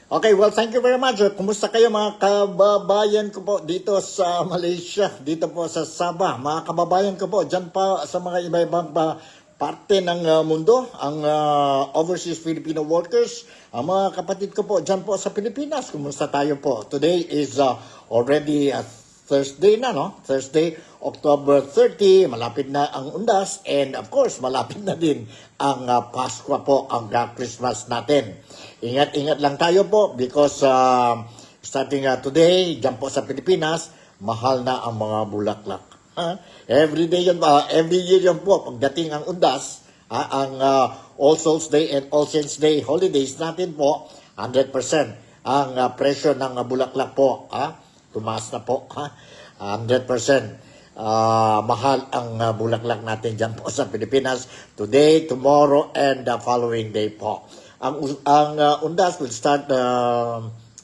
Okay, well, thank you very much. Kumusta kayo mga kababayan ko po dito sa Malaysia, dito po sa Sabah. Mga kababayan ko po, dyan pa sa mga iba-ibang parte ng mundo, ang overseas Filipino workers, ang mga kapatid ko po dyan po sa Pilipinas. Kumusta tayo po? Today is already Thursday na, no? Thursday, October 30, malapit na ang Undas, and of course, malapit na din ang Pasko po, ang Christmas natin. Ingat-ingat lang tayo po because starting today, dyan po sa Pilipinas, mahal na ang mga bulaklak. Every day yun, every year yun po, pagdating ang Undas, ang All Souls Day and All Saints Day holidays natin po, 100% ang presyo ng bulaklak po, tumaas na po, 100%. Mahal ang bulaklak natin dyan po sa Pilipinas today, tomorrow, and the following day po. Ang Undas will start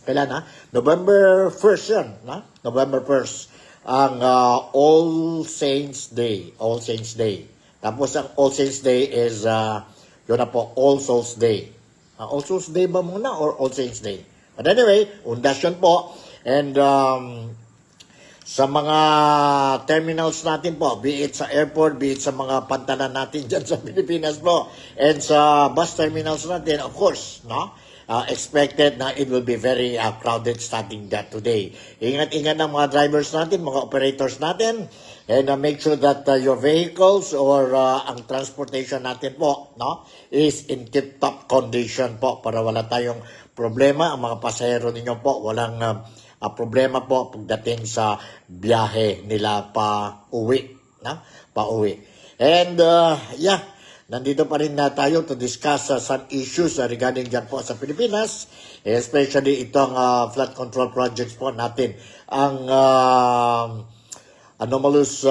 kailan November 1st yan, November 1st ang All Saints Day, All Saints Day. Tapos ang All Saints Day is yun na po, All Souls Day. All Souls Day ba muna or All Saints Day? But anyway, Undas yun po. And sa mga terminals natin po, be it sa airport, be it sa mga pantalan natin dyan sa Pilipinas po, and sa bus terminals natin, of course, expected na it will be very crowded starting that today. Ingat-ingat ng mga drivers natin, mga operators natin, and make sure that your vehicles or ang transportation natin po is in tip-top condition po para wala tayong problema. Ang mga pasahero ninyo po, walang problema po pagdating sa biyahe nila pa uwi. And nandito pa rin na tayo to discuss some issues regarding dyan po sa Pilipinas, especially itong flood control projects po natin. Ang anomalous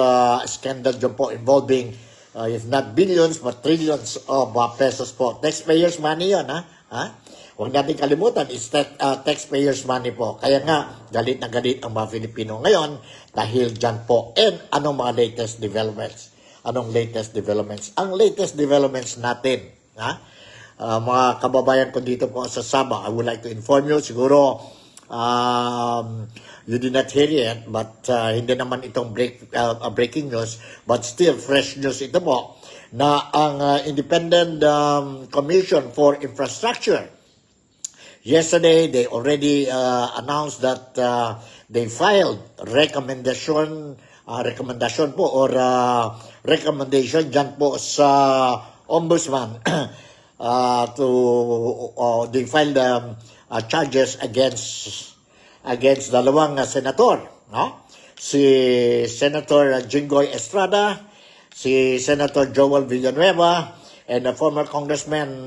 scandal dyan po involving if not billions but trillions of pesos po. Taxpayers money yun, Huwag natin kalimutan, is taxpayers money po. Kaya nga, galit na galit ang mga Filipino ngayon dahil dyan po. And anong mga latest developments? Anong latest developments? Ang latest developments natin, mga kababayan ko dito po sa Sabah, I would like to inform you, siguro, you did not hear it, but hindi naman itong breaking news, but still fresh news ito po, na ang Independent Commission for Infrastructure, yesterday, they already announced that they filed recommendation po or recommendation dyan po sa Ombudsman they filed charges against dalawang senator, si Senator Jinggoy Estrada, si Senator Joel Villanueva, and former Congressman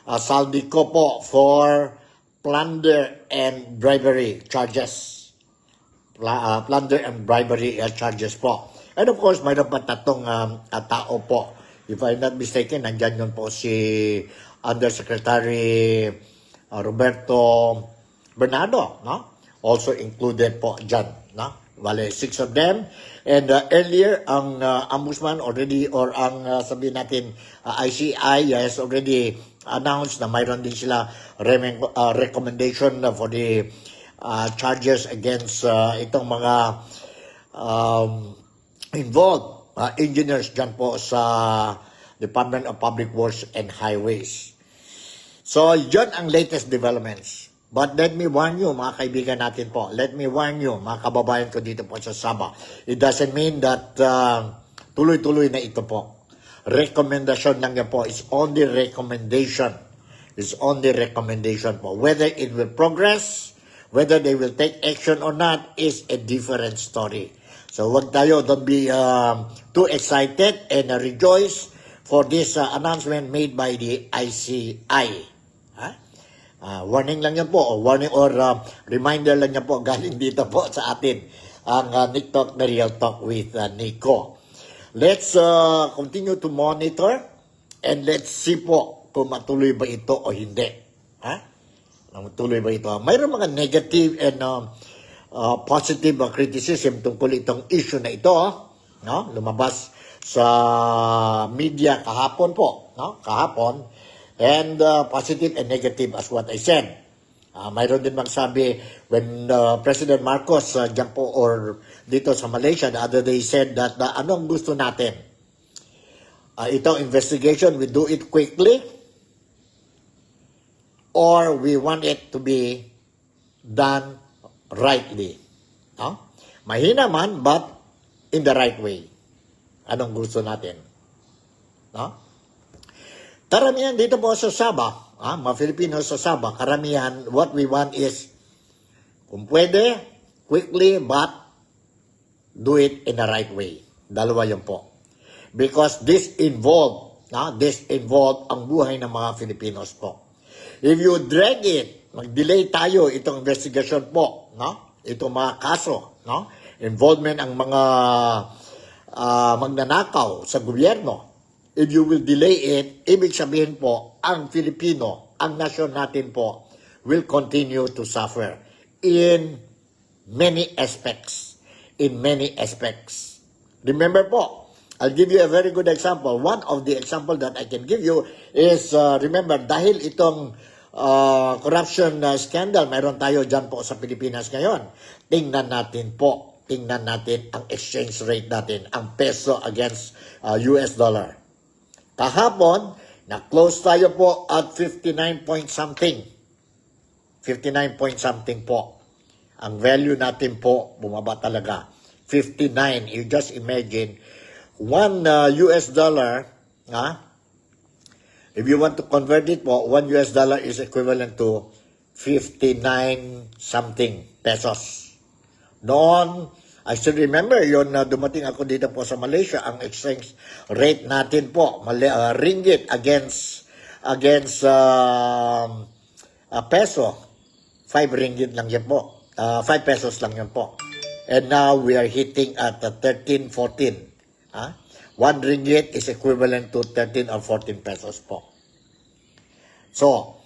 Saldico po for plunder and bribery charges. Plunder and bribery charges po. And of course, mayroon pa tatong tao po. If I'm not mistaken, nandyan yun po si Undersecretary Roberto Bernardo, also included po dyan, Wale, 6 of them. And earlier, ang Ombudsman already, or ang sabihin natin, ICI has already announced na mayroon din sila recommendation for the charges against itong mga involved engineers dyan po sa Department of Public Works and Highways. So, yun ang latest developments. But let me warn you, mga kaibigan natin po, let me warn you, mga kababayan ko dito po sa Sabah, it doesn't mean that tuloy-tuloy na ito po. Recommendation lang yan po. It's only recommendation. It's only recommendation po. Whether it will progress, whether they will take action or not, is a different story. So wag tayo, don't be too excited and rejoice for this announcement made by the ICI. Warning lang yan po, warning or reminder lang yan po, galing dito po sa atin, ang Nick Talk na Real Talk with Nico. Let's continue to monitor and let's see po kung matuloy ba ito o hindi. Matuloy ba ito? Mayroon mga negative and positive criticism tungkol itong issue na ito. Lumabas sa media kahapon po. Kahapon, And positive and negative as what I said. Mayroon din magsabi when President Marcos dyan po or dito sa Malaysia the other day said that anong gusto natin? Itong investigation, we do it quickly or we want it to be done rightly. No? Mahina man, but in the right way. Anong gusto natin? No? Karamihan dito po sa Sabah, mga Filipino sa Sabah, karamihan, what we want is, kung pwede, quickly, but do it in the right way. Dalawa yun po. Because this involve ang buhay ng mga Filipinos po. If you drag it, mag-delay tayo itong investigation po, no? Itong mga kaso, no? Involvement ang mga magnanakaw sa gobyerno. If you will delay it, ibig sabihin po, ang Filipino, ang nasyon natin po, will continue to suffer in many aspects. In many aspects. Remember po, I'll give you a very good example. One of the example that I can give you is, remember, dahil itong corruption scandal, mayroon tayo dyan po sa Pilipinas ngayon. Tingnan natin ang exchange rate natin, ang peso against US dollar. Kahapon, na-close tayo po at 59 point something. 59 point something po. Ang value natin po, bumaba talaga. 59. You just imagine, one US dollar, if you want to convert it po, one US dollar is equivalent to 59 something pesos. Noon, I still remember yun na dumating ako dito po sa Malaysia, ang exchange rate natin po, ringgit against peso, 5 ringgit lang yan po, 5 pesos lang yan po. And now we are hitting at 13, 14. 1 ringgit is equivalent to 13 or 14 pesos po. So,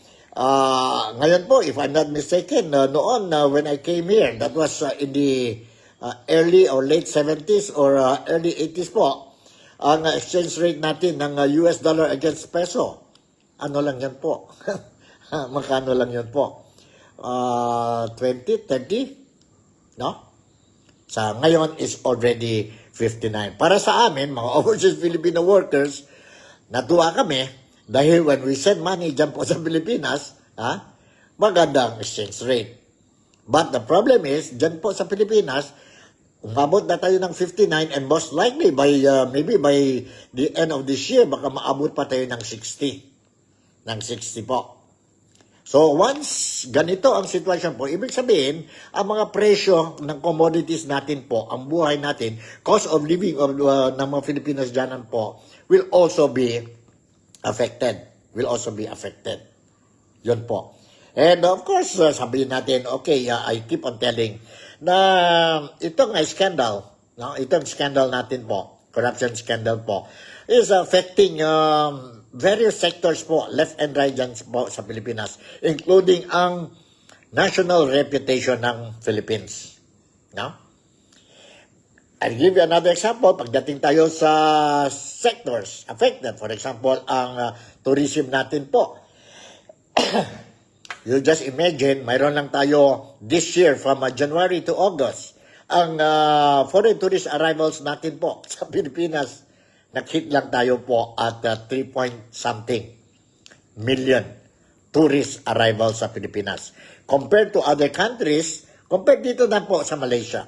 ngayon po, if I'm not mistaken, noon when I came here, that was in the early or late 70s or early 80s po, ang exchange rate natin ng US dollar against peso, ano lang yan po? Magkano lang yan po? 20, 30? No? Sa ngayon is already 59. Para sa amin, mga overseas Filipino workers, natuwa kami dahil when we send money dyan po sa Pilipinas, maganda ang exchange rate. But the problem is, dyan po sa Pilipinas, umabot na tayo ng 59 and most likely by maybe by the end of this year, baka maabot pa tayo ng 60. Ng 60 po. So once ganito ang sitwasyon po, ibig sabihin, ang mga presyo ng commodities natin po, ang buhay natin, cost of living of ng mga Filipinos dyanan po, will also be affected. Yun po. And of course, sabihin natin, okay, I keep on telling na itong scandal, no? Itong scandal natin po, corruption scandal po, is affecting various sectors po, left and right dyan po sa Pilipinas, including ang national reputation ng Philippines. No? I'll give you another example. Pagdating tayo sa sectors affected, for example, ang tourism natin po. You just imagine, mayroon lang tayo this year from January to August. Ang foreign tourist arrivals natin po sa Pilipinas, nag-hit lang tayo po at 3 point something million tourist arrivals sa Pilipinas. Compared to other countries, compared dito na po sa Malaysia.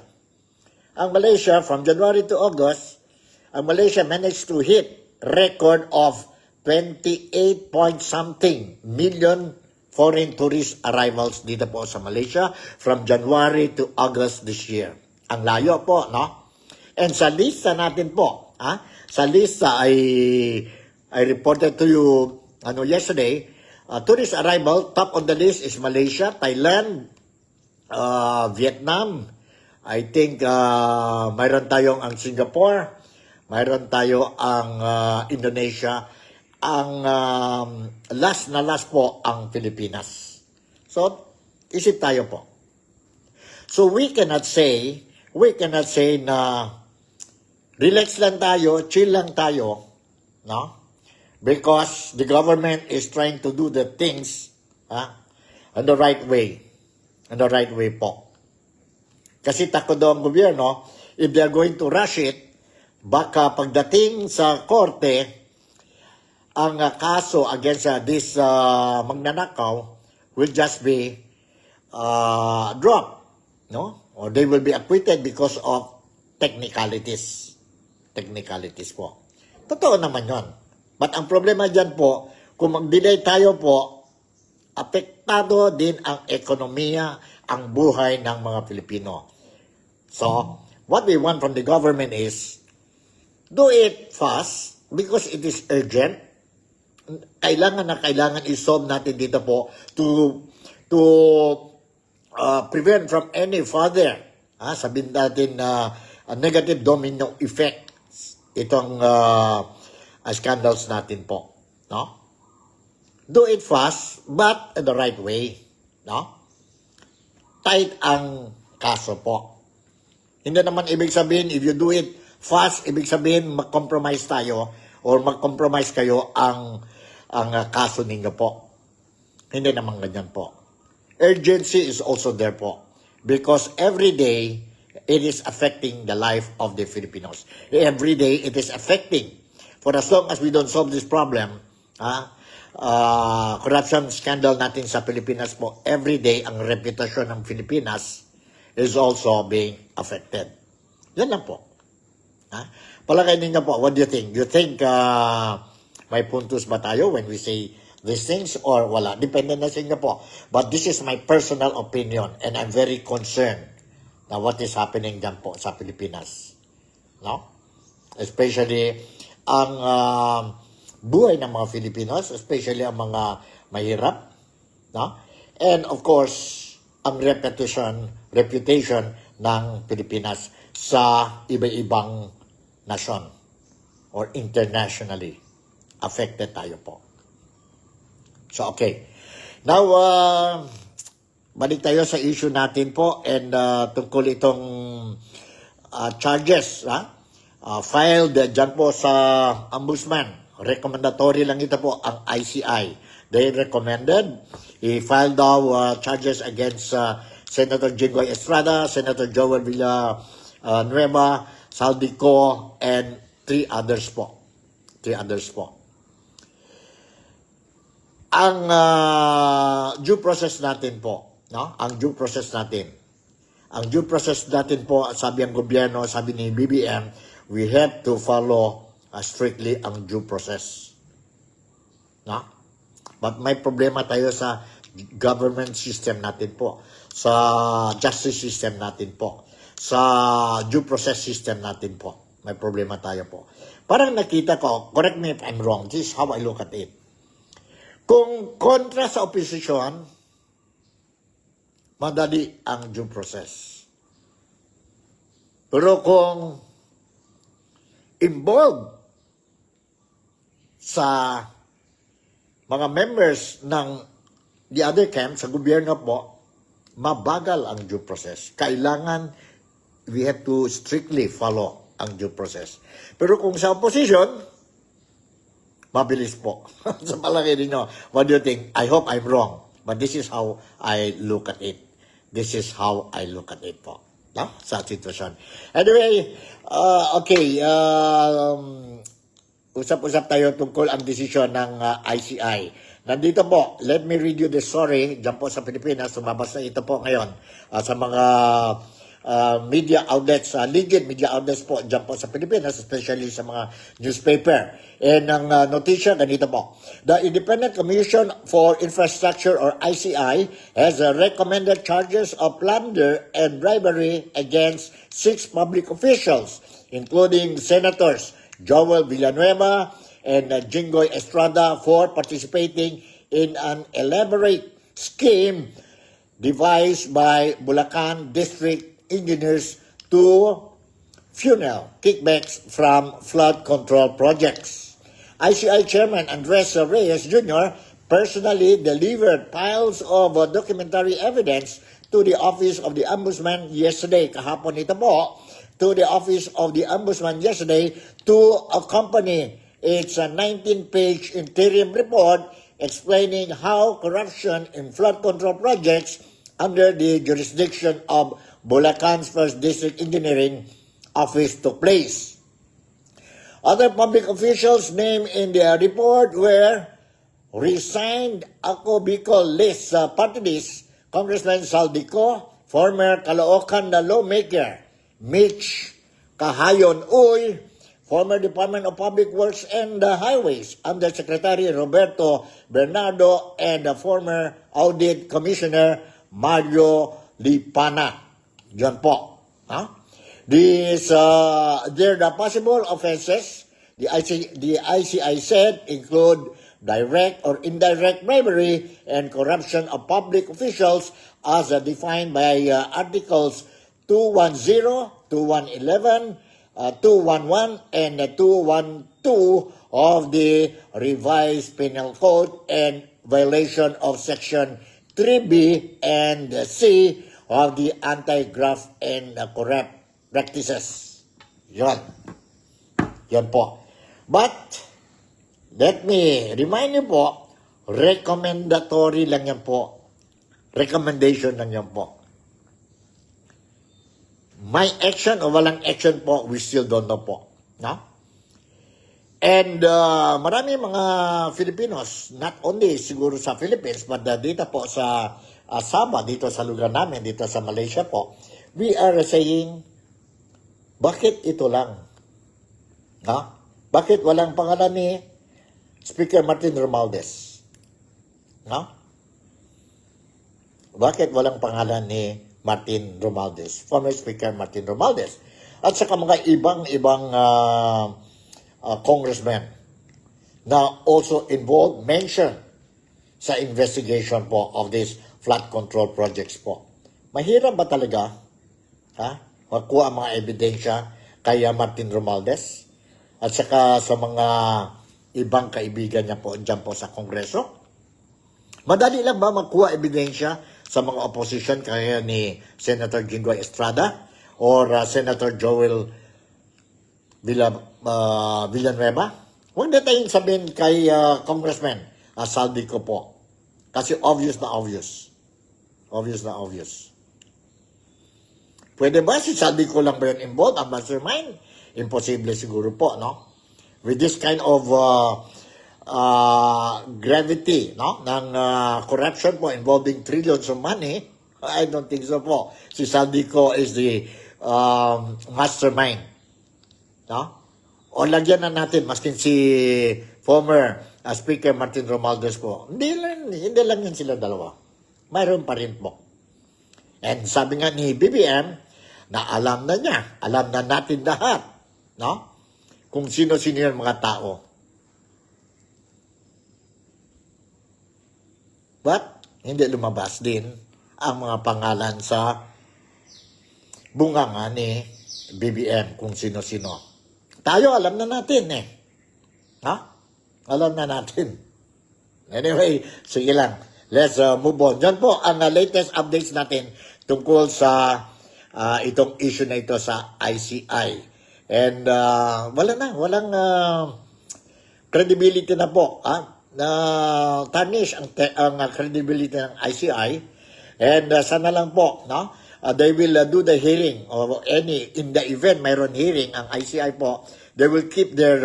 Ang Malaysia, from January to August, ang Malaysia managed to hit record of 28 point something million foreign tourist arrivals dito po sa Malaysia from January to August this year. Ang layo po, no? And sa lista natin po, sa lista I reported to you yesterday, tourist arrival, top on the list is Malaysia, Thailand, Vietnam, I think mayroon tayong ang Singapore, mayroon tayo ang Indonesia, ang last po ang Pilipinas. So, isip tayo po. So, we cannot say na relax lang tayo, chill lang tayo, no? because the government is trying to do the things in the right way. In the right way po. Kasi takot daw ang gobyerno, if they are going to rush it, baka pagdating sa korte, ang kaso against this magnanakaw will just be dropped, no? Or they will be acquitted because of technicalities. Technicalities po. Totoo naman yon. But ang problema dyan po, kung mag-delay tayo po, apektado din ang ekonomiya, ang buhay ng mga Pilipino. So, what we want from the government is, do it fast because it is urgent. Kailangan na kailangan i-solve natin dito po to prevent from any further, sabihin natin na negative domino effect itong scandals natin po, no? Do it fast but in the right way, no? Tight ang kaso po. Hindi naman ibig sabihin, if you do it fast, ibig sabihin mag-compromise tayo or mag-compromise kayo ang kaso ninyo po. Hindi naman ganyan po. Urgency is also there po. Because every day, it is affecting the life of the Filipinos. Every day, it is affecting. For as long as we don't solve this problem, corruption scandal natin sa Pilipinas po, every day, ang reputasyon ng Pilipinas is also being affected. Yan lang po. Palagay ninyo po, what do you think? Do you think may puntos ba tayo when we say these things or wala? Depende na sa inyo po. But this is my personal opinion and I'm very concerned na what is happening dyan po sa Pilipinas. No? Especially ang buhay ng mga Filipinos, especially ang mga mahirap. No? And of course, ang reputation ng Pilipinas sa iba-ibang nasyon or internationally. Affected tayo po. So, okay. Now, balik tayo sa issue natin po and tungkol itong charges filed dyan po sa Ombudsman. Recommendatory lang ito po ang ICI. They recommended, he filed charges against Senator Jinggoy Estrada, Senator Joel Villanueva, Saldico, and 3 others po. 3 others po. Ang due process natin po, no? Ang due process natin. Ang due process natin po, sabi ang gobyerno, sabi ni BBM, we have to follow strictly ang due process. No? But may problema tayo sa government system natin po, sa justice system natin po, sa due process system natin po. May problema tayo po. Parang nakita ko, correct me if I'm wrong, this is how I look at it. Kung kontra sa oposisyon, madali ang due process. Pero kung involved sa mga members ng the other camp, sa gobyerno po, mabagal ang due process. Kailangan, we have to strictly follow ang due process. Pero kung sa opposition, mabilis po. Sa palagay ninyo, what do you think? I hope I'm wrong. But this is how I look at it. This is how I look at it po. No? Sa sitwasyon. Anyway, okay. Usap-usap tayo tungkol ang desisyon ng ICI. Nandito po, let me read you the story. Diyan po sa Pilipinas, sumabas na ito po ngayon sa mga media outlets, legit media outlets po diyan po sa Pilipinas, especially sa mga newspaper. And ang notisya, ganito po. The Independent Commission for Infrastructure or ICI has recommended charges of plunder and bribery against 6 public officials, including Senators Joel Villanueva and Jinggoy Estrada for participating in an elaborate scheme devised by Bulacan District Engineers to funnel kickbacks from flood control projects. ICI Chairman Andres Reyes Jr. personally delivered piles of documentary evidence to the Office of the Ombudsman yesterday. Kahapon ito po, to the Office of the Ombudsman yesterday to accompany its 19-page interim report explaining how corruption in flood control projects under the jurisdiction of Bulacan's First District Engineering Office took place. Other public officials named in the report were resigned Ako Bicol List party list, Congressman Saldico, former Caloocan lawmaker Mitch Kahayon Uy, former Department of Public Works and Highways Undersecretary Roberto Bernardo, and the former Audit Commissioner Mario Lipana. Yan po. The possible offenses the ICI said include direct or indirect bribery and corruption of public officials as defined by Articles 210, 2111, 211, and 212 of the Revised Penal Code, and violation of Section 3B and C of the Anti-Graft and Corrupt Practices. Yan. Yan po. But, let me remind you po, recommendatory lang yan po. Recommendation lang yan po. May action o walang action po, we still don't know po. No? And marami mga Filipinos, not only siguro sa Philippines, but dito po sa Sabah, dito sa lugar namin, dito sa Malaysia po, we are saying, bakit ito lang? No? Bakit walang pangalan ni Speaker Martin Romualdez? No? Bakit walang pangalan ni Martin Romualdez, former Speaker Martin Romualdez, at saka mga ibang congressmen na also involved, mentioned sa investigation po of these flood control projects po. Mahirap ba talaga makuha ang mga ebidensya kay Martin Romualdez at saka sa mga ibang kaibigan niya po dyan po sa Kongreso? Madali lang ba makuha ebidensya sa mga opposition kaya ni Senator Jinggoy Estrada or Senator Joel Villanueva? Huwag na tayong sabihin kay Congressman Saldico po. Kasi obvious na obvious. Obvious na obvious. Pwede ba si Saldico lang ba yun involved? Ang mastermind? Imposible siguro po, no? With this kind of gravity, no, ng corruption po involving trillions of money, I don't think so po. Si Saldico is the mastermind. No? O lagyan na natin, maskin si former Speaker Martin Romualdez po. Hindi lang yan sila dalawa. Mayroon pa rin po. And sabi nga ni BBM, na alam na niya, alam na natin lahat, no? Kung sino-sino yung mga tao. But, hindi lumabas din ang mga pangalan sa bunganga ni BBM kung sino-sino. Tayo, alam na natin eh. Ha? Alam na natin. Anyway, sige lang. Let's move on. Diyan po ang latest updates natin tungkol sa itong issue na ito sa ICI. And walang credibility na po. Na tarnish ang credibility ng ICI. And sana lang po, no? They will do the hearing or in the event mayroon hearing ang ICI po, they will keep their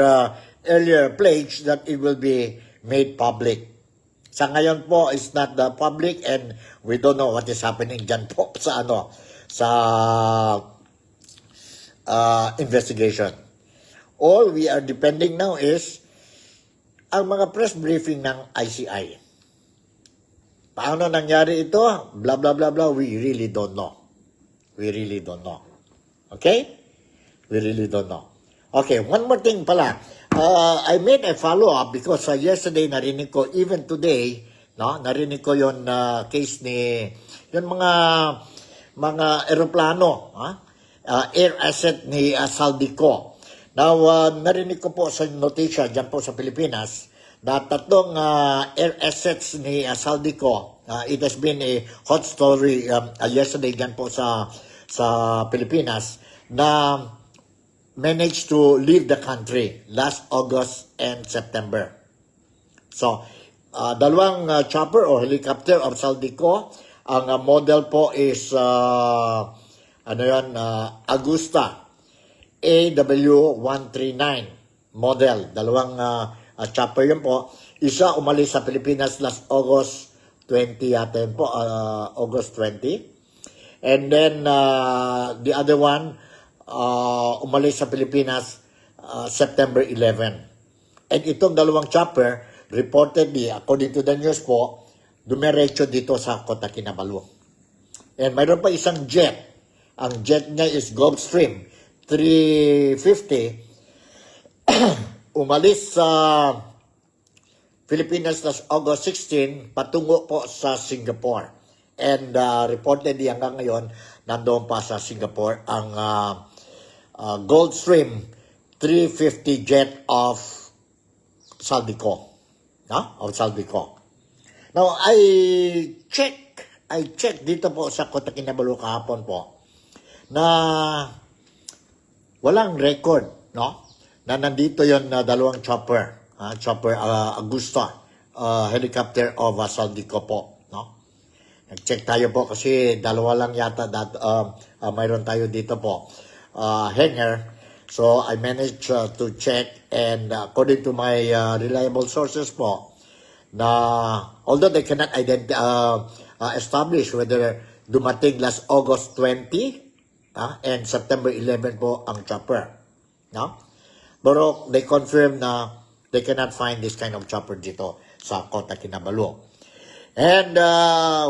earlier pledge that it will be made public. Sa ngayon po, it's not the public and we don't know what is happening dyan po sa investigation. All we are depending now is ang mga press briefing ng ICI. Paano nangyari ito? Blah, blah, blah, blah. We really don't know. We really don't know. Okay? We really don't know. Okay, one more thing pala. I made a follow-up because yesterday narinig ko, even today, no, narinig ko yon case ni, yung mga eroplano, air asset ni Saldico. Now, narinig ko po sa notisya dyan po sa Pilipinas na tatlong air assets ni Saldico. It has been a hot story yesterday dyan po sa Pilipinas na managed to leave the country last August and September. So, dalawang chopper o helicopter of Saldico. Ang model po is Agusta AW139 model. Dalawang chopper yun po. Isa umalis sa Pilipinas last August 20 yata yun po, August 20. And then the other one umalis sa Pilipinas September 11. And itong dalawang chopper reportedly, according to the news po, dumiretso dito sa Kota Kinabalu. And mayroon pa isang jet. Ang jet niya is Gulfstream 350. Umalis sa Pilipinas last August 16 patungo po sa Singapore. And reportedly hanggang ngayon, nandoon pa sa Singapore ang Gulfstream 350 jet of Saldico. Of Saldico. Now, I check dito po sa Kota Kinabalu kahapon po na walang record, no? Na nandito yon na dalawang chopper, Agusta, helicopter of Saldico po, no? Nag-check tayo po kasi dalawa lang yata mayroon tayo dito po, hangar. So, I managed to check, and according to my reliable sources po, na although they cannot establish whether dumating last August 20 and September 11 po ang chopper. No? Pero they confirm na they cannot find this kind of chopper dito sa Kota Kinabalu. And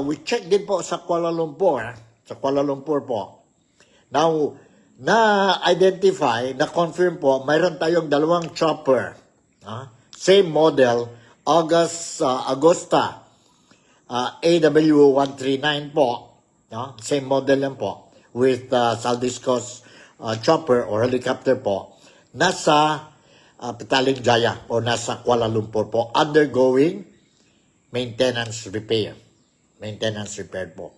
we checked din po sa Kuala Lumpur. Sa Kuala Lumpur po. Now, na-identify, na-confirm po, mayroon tayong dalawang chopper. Same model, Agusta AW139 po. Same model yan po. With Saldico's chopper or helicopter po. Nasa Petaling Jaya o nasa Kuala Lumpur po. Undergoing maintenance repair. Maintenance repair po.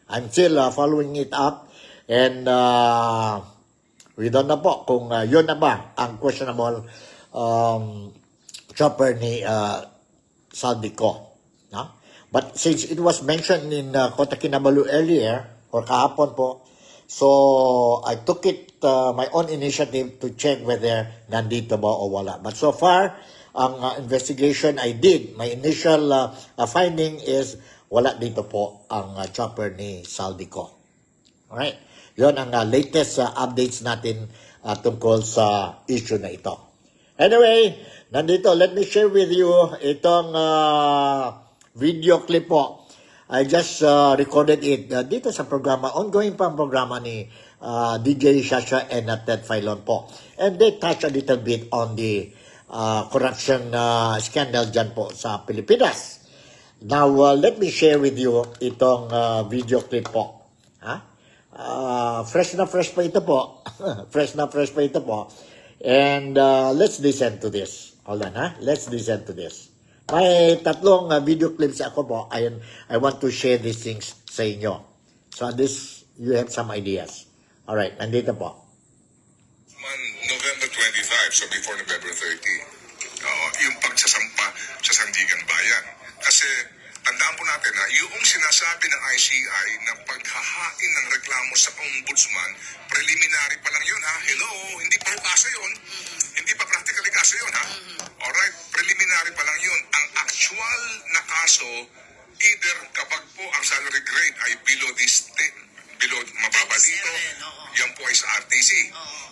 I'm still following it up. And we don't know po kung yun na ba ang questionable chopper ni Saldico. No? But since it was mentioned in Kota Kinabalu earlier, or kahapon po, so I took it my own initiative to check whether nandito ba o wala. But so far, ang investigation I did, my initial finding is wala dito po ang chopper ni Saldico. Alright? Yon ang latest updates natin tungkol sa issue na ito. Anyway, nandito, let me share with you itong video clip po. I just recorded it dito sa programa, ongoing pa ang programa ni DJ Shasha and Ted Filon po. And they touch a little bit on the corruption scandal dyan po sa Pilipinas. Now, let me share with you itong video clip po. Fresh na fresh pa ito po. Fresh na fresh pa ito po. And let's listen to this. Hold on, let's listen to this. May tatlong video clips ako po. I want to share these things sa inyo. So this, you have some ideas. Alright, nandito po. November 25, so before November 30. Yung pagsasampa sa Sandigan Bayan. Kasi tandaan po natin na yung sinasabi ng ICI na paghahain ng reklamo sa ombudsman, preliminary pa lang yun, Hello, hindi pa kaso yun. Hindi pa practically kaso yun, Alright, preliminary pa lang yun. Ang actual na kaso, either kapag po ang salary grade ay below mababa dito, yan po ay sa RTC.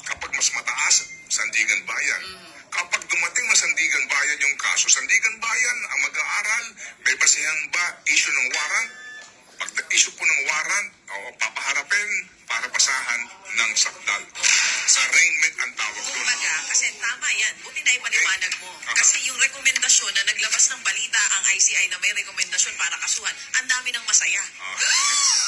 Kapag mas mataas, Sandigan Bayan. Kapag dumating na Sandigan Bayan yung kaso, Sandigan Bayan ang mag-aaral, may basihan ba issue ng warrant? Pag issue po ng warrant, papaharapin para basahan ng sakdal. Sa arraignment ang tawag doon. Kumbaga, kasi tama yan. Buti na ipaliwanag mo. Kasi yung rekomendasyon na naglabas ng balita ang ICI na may rekomendasyon para kasuhan, ang dami ng masaya.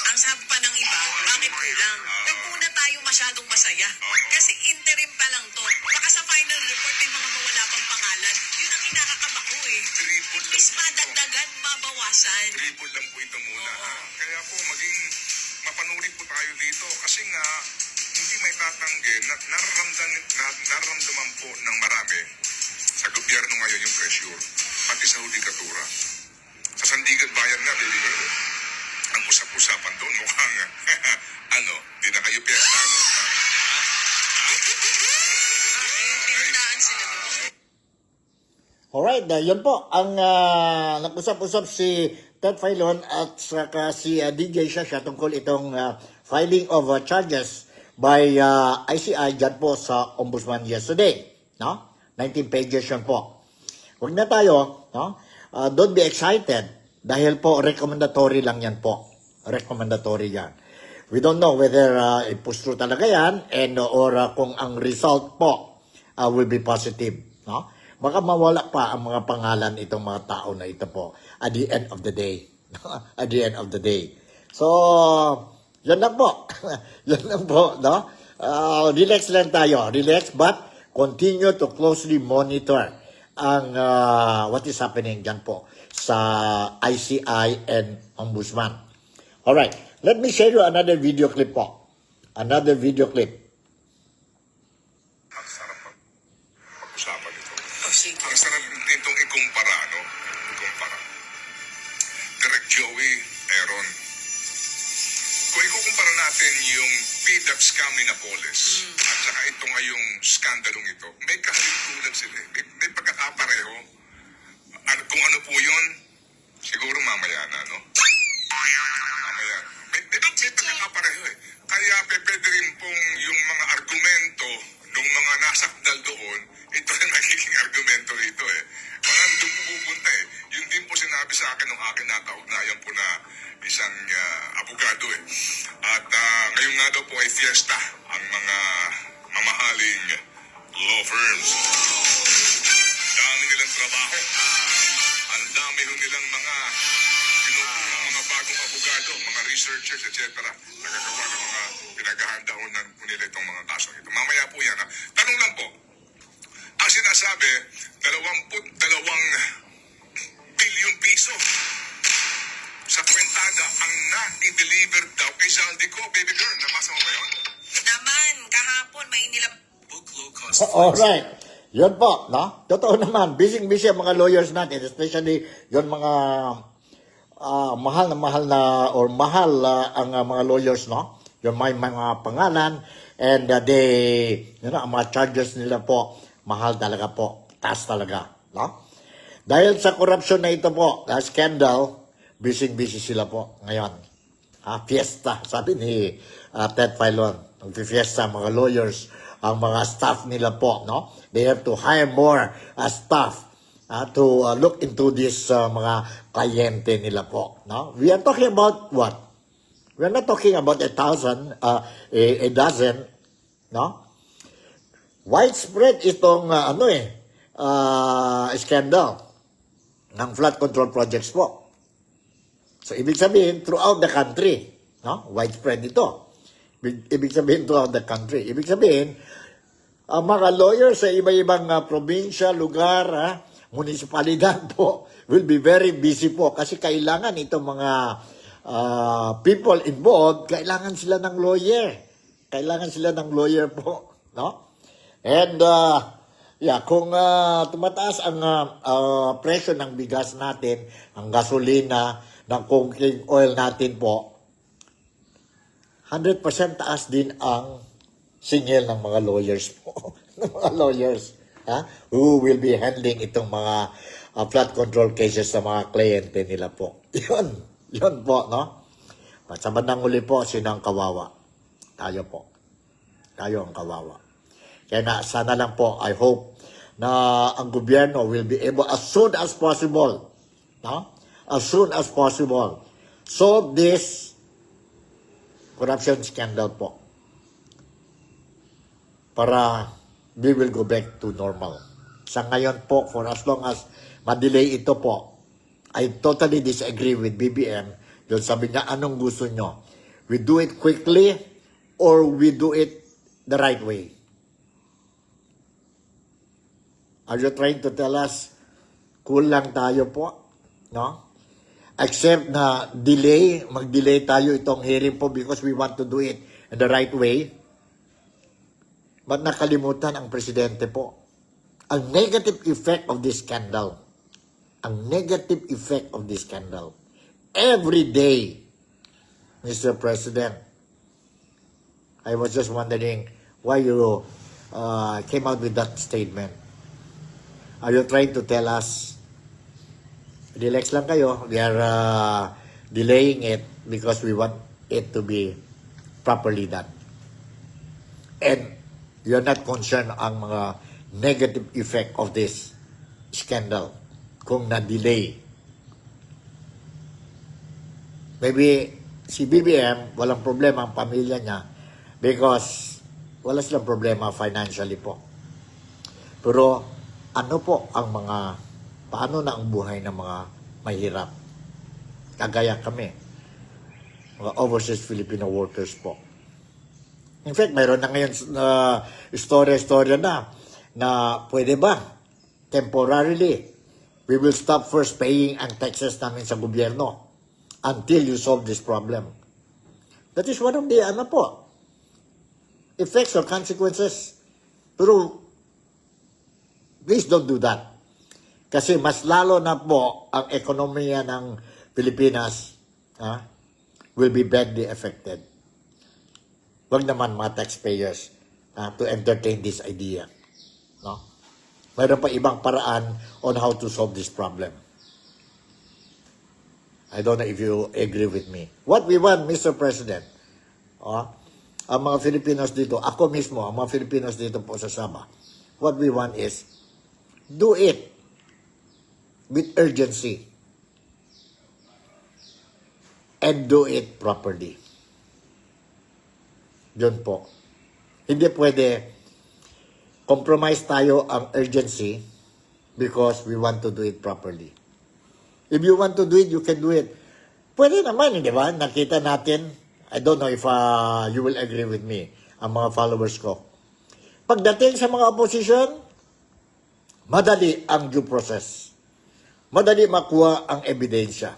Ang sabi pa ng iba, bakit kulang? Huwag muna tayo masyadong masaya. Kasi interim pa lang to. Baka sa final report may mga mawala pang pangalan. Yun ang kinakakaba ko Triple lang Is po ito. madagdagan, mabawasan. Triple lang po ito muna. Kaya po maging mapanuri po tayo dito. Kasi nga, hindi may tatanggi na nararamdaman po ng marami sa Sa gobyerno ngayon yung pressure, pati sa hudikatura. Sa Sandigan Bayan nga, baby girl, ang usap-usapan doon mukhang, di na kayo piyesta, no? Pinuntaan sila doon. Alright, yun po ang nag-usap-usap si Ted Filon at saka si DJ Shasha tungkol itong filing of charges by ICI dyan po sa Ombudsman yesterday. No? 19 pages yun po. Huwag na tayo, no? Don't be excited dahil po recommendatory lang yan po. Recommendatory yan. We don't know whether i-push through talaga yan or kung ang result po will be positive. No? Baka mawala pa ang mga pangalan itong mga tao na ito po at the end of the day. At the end of the day. So, yan lang po. Yan lang po. No? Relax lang tayo. Relax but continue to closely monitor ang what is happening dyan po sa ICI and Ombudsman. Alright, let me share you another video clip po. Another video clip. Ang sarap pag-usapan ito. Sige. Ang sarap nitong ikumpara, no? Ikumpara. Direk Joey, Aaron. Kung ikukumpara natin yung PDAP scam ni Napoles at saka ito ngayong skandalong ito, may kahalintulad sila. May pagkakapareho. Kung ano po yun, siguro mamaya na, no? Mamaya. May pagkakapareho eh. Kaya pwede rin pong yung mga argumento ng mga nasakdal doon, ito yung nagiging argumento rito eh. Parang doon po pupunta eh. Yun din po sinabi sa akin nung akin nakaugnayan po na isang abogado eh. At ngayon nga daw po ay fiesta ang mga mamahaling law firms. Dami nilang trabaho. Ang dami nilang mga mga bagong abogado, mga researchers, etc. Nagagawa ng mga pinaghahandaan nila itong mga kaso ito. Mamaya po yan. Tanong lang po, ang sinasabi, 22 bilyong piso sa kwentada ang na-deliver daw kay Zaldico. Baby girl, nabasa mo ba yun? Naman, kahapon may nilang Alright. Yun po, no? Totoo naman, busy-busy ang mga lawyers natin, especially yun mga mahal ang mga lawyers, no? Yung may mga pangalan and ang mga charges nila po, mahal talaga po, taas talaga, no? Dahil sa corruption na ito po, scandal, busy-busy sila po ngayon. Fiesta, sabi ni Ted Filon, fiesta mga lawyers, ang mga staff nila po, no? They have to hire more staff to look into this mga kliyente nila po, no? We are talking about what? We are not talking about a dozen, no? Widespread itong scandal ng flood control projects po. So, ibig sabihin, throughout the country, no? Widespread ito. Ibig sabihin, throughout the country. Ibig sabihin, ang mga lawyers sa iba-ibang probinsya, lugar, munisipalidad po, will be very busy po. Kasi kailangan itong mga people involved, kailangan sila ng lawyer. Kailangan sila ng lawyer po, no? And, kung tumataas ang presyo ng bigas natin, ang gasolina, ng cooking oil natin po, 100% taas din ang singil ng mga lawyers po. Ng mga lawyers who will be handling itong mga flood control cases sa mga kliyente nila po. Yun po, no? Sa bandang huli po, sino ang kawawa? Tayo po. Tayo ang kawawa. Kaya sana lang po, I hope, na ang gobyerno will be able as soon as possible, no? As soon as possible, solve this corruption scandal po. Para we will go back to normal. Sa ngayon po, for as long as ma-delay ito po, I totally disagree with BBM. Yung sabi niya, anong gusto nyo? We do it quickly or we do it the right way? Are you trying to tell us kulang tayo po? No? Except na mag-delay tayo itong hearing po because we want to do it in the right way. Ba't nakalimutan ang presidente po? ang negative effect of this scandal, every day, Mr. President, I was just wondering why you came out with that statement. Are you trying to tell us, relax lang kayo, we are delaying it because we want it to be properly done. And you're not concerned ang mga negative effect of this scandal kung na-delay. Maybe si BBM, walang problema ang pamilya niya because wala silang problema financially po. Pero ano po ang paano na ang buhay ng mga mahirap? Kagaya kami, mga overseas Filipino workers po. In fact, mayroon na ngayon istorya na pwede ba temporarily we will stop first paying ang taxes namin sa gobyerno until you solve this problem. That is one of the effects or consequences. Pero please don't do that. Kasi mas lalo na po ang ekonomiya ng Pilipinas will be badly affected. Wag naman mga taxpayers to entertain this idea. No? Mayroon pa ibang paraan on how to solve this problem. I don't know if you agree with me. What we want, Mr. President, ang mga Filipinos dito, ako mismo, ang mga Filipinos dito po sa Sabah, what we want is, do it with urgency and do it properly. Yun po. Hindi pwede compromise tayo ang urgency because we want to do it properly. If you want to do it, you can do it. Pwede naman, di ba? Nakita natin, I don't know if you will agree with me, ang mga followers ko. Pagdating sa mga opposition, madali ang due process. Madali makuha ang ebidensya.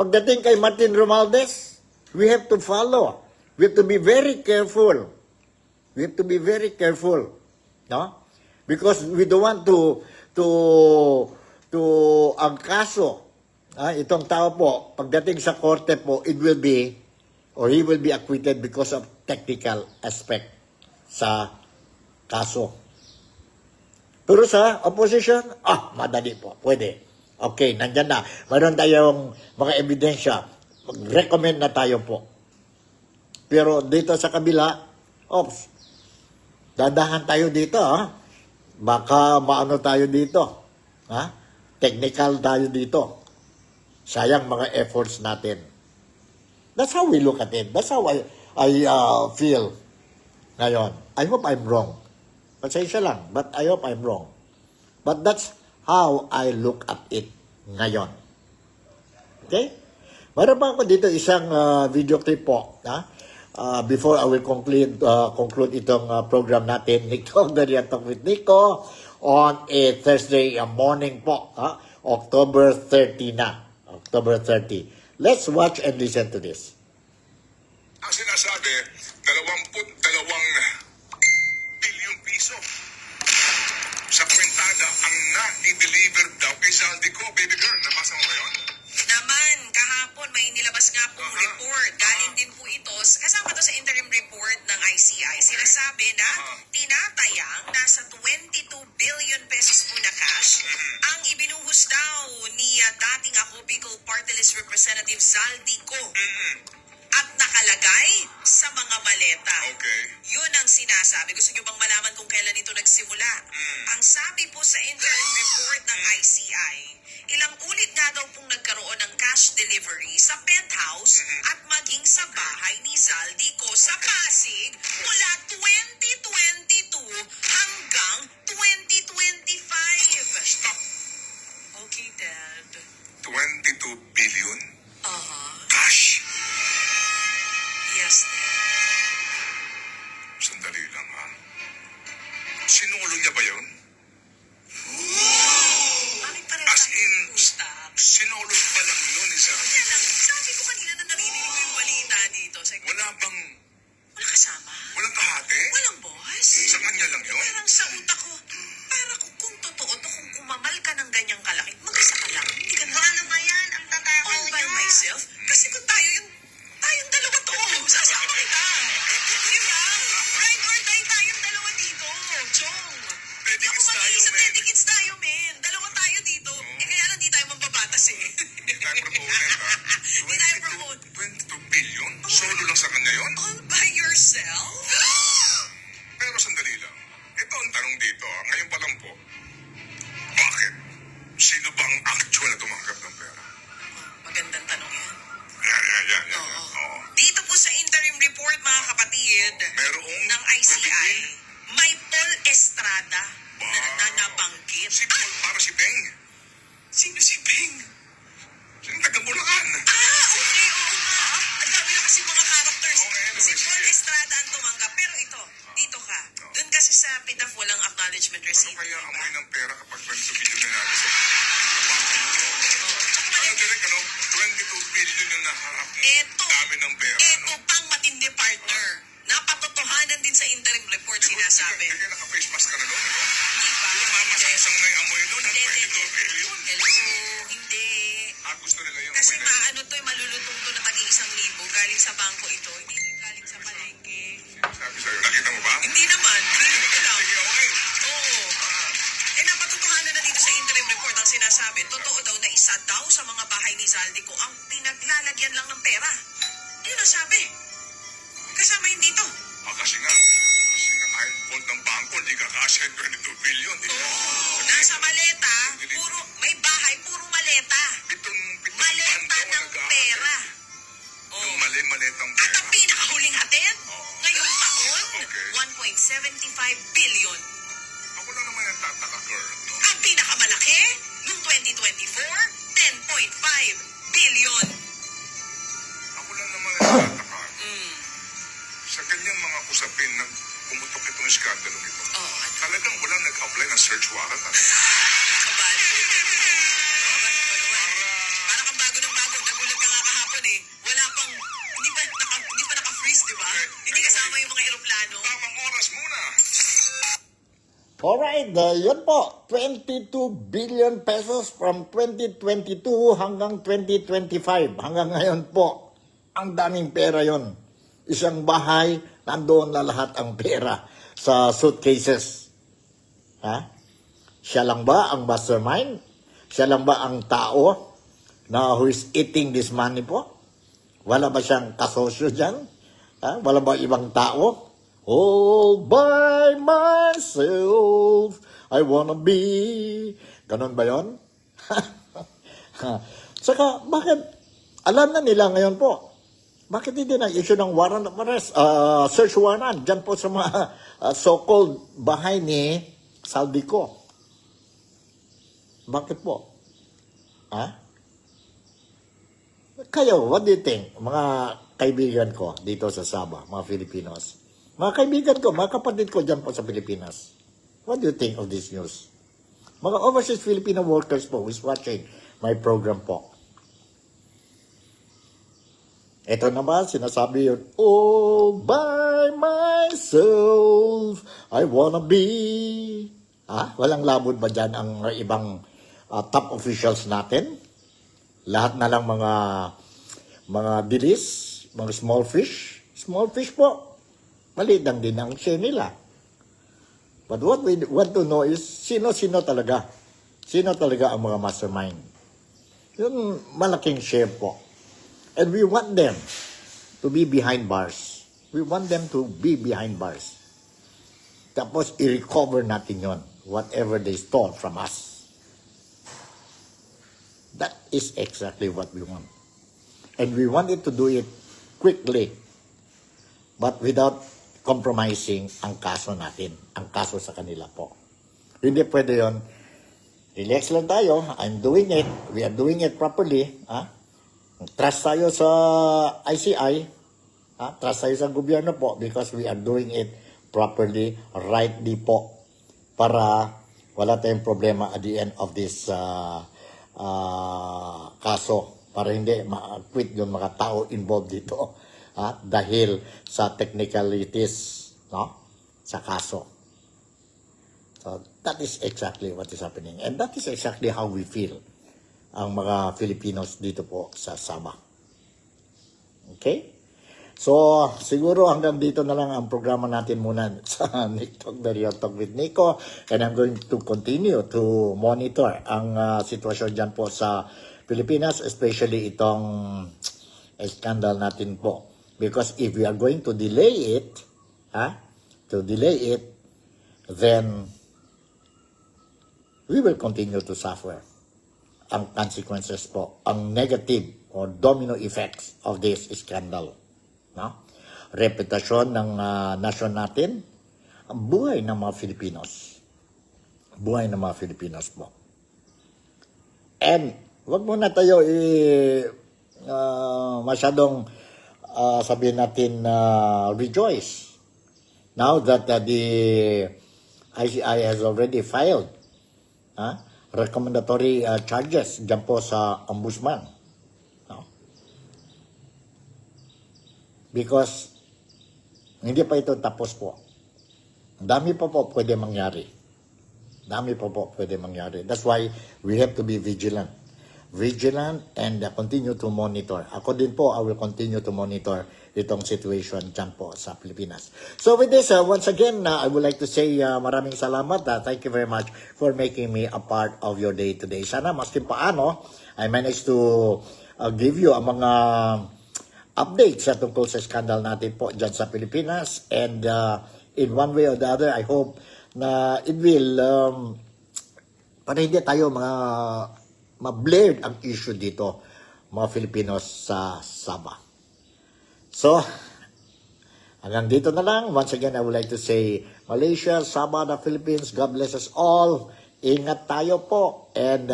Pagdating kay Martin Romualdez, we have to follow. We have to be very careful. We have to be very careful. No? Because we don't want to ang kaso, itong tao po, pagdating sa korte po, it will be, or he will be acquitted because of technical aspect sa kaso. Pero sa opposition, madali po, pwede. Okay, nandyan na. Mayroon tayong mga ebidensya. Mag-recommend na tayo po. Pero dito sa kabila, dadahan tayo dito, Baka maano tayo dito, Technical tayo dito. Sayang mga efforts natin. That's how we look at it. That's how I feel ngayon. I hope I'm wrong. Pasensya lang, but I hope I'm wrong. But that's how I look at it ngayon. Okay? Meron pa ako dito isang video clip po, before I will conclude itong program natin, Nico Talk with Nico, on a Thursday morning po, October 30 na. October 30. Let's watch and listen to this. Ang sinasabi, 22 bilyong piso sa kwentana ang na-deliver daw kay Zaldico. Baby girl, nabasa mo ba yun? Naman, kahapon may nilabas nga pong report. Galing din po ito, kasama to sa interim report ng ICI. Sinasabi na tinatayang nasa 22 billion pesos po na cash ang ibinuhos daw ni dating ako Bicol Party List Representative Zaldico. At nakalagay sa mga maleta. Okay. Yun ang sinasabi. Gusto nyo bang malaman kung kailan ito nagsimula? Ang sabi po sa interim report ng ICI, ilang ulit nga daw pong nagkaroon ng cash delivery sa penthouse at maging sa bahay ni Zaldico sa Pasig mula 2022 hanggang 2025. Stop. Okay, Dad. 22 billion? Cash? Yes, Dad. Sandali lang, Sinulo niya ba yun? Bakit pareho As tayo in, nag-usap? Sinulo pa lang yun, Zaldico. Yan lang, sabi ko kanina na narinig ko yung balita dito. Wala bang, Wala kasama? walang kahate? Walang boss? Sa kanya lang yun? Parang sa utak ko, para proponent, ha? Hindi tayo promote. 22 billion? Solo lang sa kanya yun? All by yourself? Pero sandali lang. Ito ang tanong dito, ha? Ngayon pa lang po. Bakit? Sino ba ang actual na tumanggap ng pera? Magandang tanong yan. Yan. Oo. Oo. Dito po sa interim report, mga kapatid, Merong ng ICI, may Paul Estrada na nabanggit. Si Paul para si Peng. Sino si Peng? Sino taga Bulacan? Okay, oo nga. Ang dami na kasi mga characters. Okay, anyway, Si Paul sige. Estrada ang tumanggap. Pero ito, dito ka. Doon kasi sa PITAF walang acknowledgement Ano receipt. kaya diba? amoy ng pera kapag 22 billion na natin sa bahay nito? Tsaka Ano mali- direct, 22 billion yung naharap mo. Eto. Dami ng pera, Ito pang matindi, partner. Napatotohanan din sa interim report sinasabi. Kaya naka-face mask ka na doon, no? Hindi ba? Yung mamasangsang na yung amoy doon, Hindi, hindi. 22 billion. Hello, hindi. Gusto nila yung Kasi amoy na yun. maano to, malulutong to na tag-1,000 galing sa bangko ito. Hindi galing sa palengke. Sabi sa'yo, nakita mo ba? Hindi naman. Ito lang. Sige, okay. Oo. Napatotohanan na dito sa interim report ang sinasabi, totoo daw na isa daw sa mga bahay ni Zaldico ang pinaglalagyan lang ng pera. Yun ang sabi. Kasama yun dito. Kasi nga kahit fault ng bangko, hindi ka kasya yung 22 billion, di ba? Nasa maleta, may bahay, puro maleta. Pitong Maleta bando ng pera. Yung mali-malitang At pera. ang pinakahuling hatid, ngayong taon, Okay. 1.75 billion. Ako lang naman yung tataka, girl. No? Ang pinakamalaki, noong 2024, 10.5 billion. Ako lang naman yung tataka. Mm. Sa ganyang mga usapin na pumutok itong skandalo ito. Oo, at Talagang walang nag-apply ng search warrant. kabal. Para kang bago ng bago. Nagulat ka nga kahapon eh. Wala pang, hindi pa naka-freeze, di ba? Okay. Hindi kasama yung mga eroplano. Tamang oras muna. Alright, yun po. 22 billion pesos from 2022 hanggang 2025. Hanggang ngayon po, ang daming pera yon. Isang bahay, nandoon na lahat ang pera sa suitcases. Ha? Siya lang ba ang mastermind? Siya lang ba ang tao na who is eating this money po? Wala ba siyang kasosyo dyan? Ha? Wala ba ibang tao? All by myself, I wanna be. Ganon ba yun? Saka, bakit? Alam na nila ngayon po. Bakit hindi na-issue ng warrant of arrest, search warrant, dyan po sa mga so-called bahay ni Zaldico? Bakit po? Ha? Kayo, what do you think? Mga kaibigan ko dito sa Sabah, mga Filipinos. Mga kaibigan ko, mga kapatid ko dyan po sa Pilipinas. What do you think of this news? Mga overseas Filipino workers po who's watching my program po. Ito naman, sinasabi yun, all by myself, I wanna be. Ha? Walang labod ba dyan ang ibang top officials natin? Lahat na lang mga dilis, mga small fish. Small fish po. Maliit lang din ang share nila. But what we want to know is, sino-sino talaga? Sino talaga ang mga mastermind? Yung malaking share po. And we want them to be behind bars. We want them to be behind bars. Tapos, i-recover natin yon, whatever they stole from us. That is exactly what we want. And we wanted to do it quickly, but without compromising ang kaso natin, ang kaso sa kanila po. Hindi pwede yon. Relax lang tayo. I'm doing it. We are doing it properly. Trust tayo sa ICI. Trust tayo sa gobyerno po because we are doing it properly, rightly po. Para wala tayong problema at the end of this kaso. Para hindi ma-quit yung mga tao involved dito. Dahil sa technicalities, no? Sa kaso. So, that is exactly what is happening. And that is exactly how we feel ang mga Filipinos dito po sa Sabah. Okay? So, siguro hanggang dito na lang ang programa natin muna sa Nick Talk, The Real Talk with Nico. And I'm going to continue to monitor ang sitwasyon dyan po sa Pilipinas, especially itong scandal natin po. Because if we are going to delay it, then we will continue to suffer ang consequences po, ang negative or domino effects of this scandal. No? Reputasyon ng nasyon natin, ang buhay ng mga Filipinos. Buhay ng mga Filipinos po. And wag muna tayo masyadong sabihin natin rejoice. Now that the ICI has already filed recommendatory charges dyan po sa ombudsman. No? Because hindi pa ito tapos po. Dami pa po pwede mangyari. That's why we have to be vigilant. And continue to monitor. Ako din po, I will continue to monitor itong situation dyan po sa Pilipinas. So with this, once again, I would like to say maraming salamat. Thank you very much for making me a part of your day today. Sana mas paano, I managed to give you ang mga updates sa tungkol sa scandal natin po dyan sa Pilipinas. And in one way or the other, I hope na it will, para hindi tayo ma-blared ang issue dito, mga Filipinos sa Sabah. So, hanggang dito na lang. Once again, I would like to say, Malaysia, Sabah, the Philippines, God bless us all. Ingat tayo po. And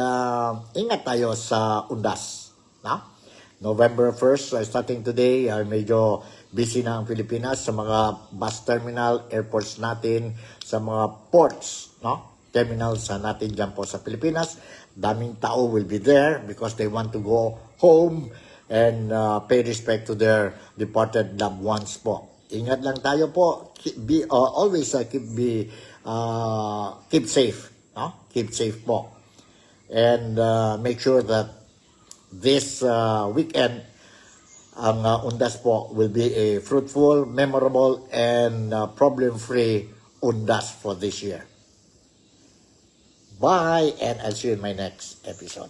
ingat tayo sa undas. Na? November 1st, starting today, medyo busy na ang Pilipinas sa mga bus terminal, airports natin, sa mga ports, no? Terminals natin dyan po sa Pilipinas. Daming tao will be there because they want to go home and pay respect to their departed loved ones po. Ingat lang tayo po. Always keep safe. No? Keep safe po. And make sure that this weekend, ang undas po will be a fruitful, memorable, and problem-free undas for this year. Bye, and I'll see you in my next episode.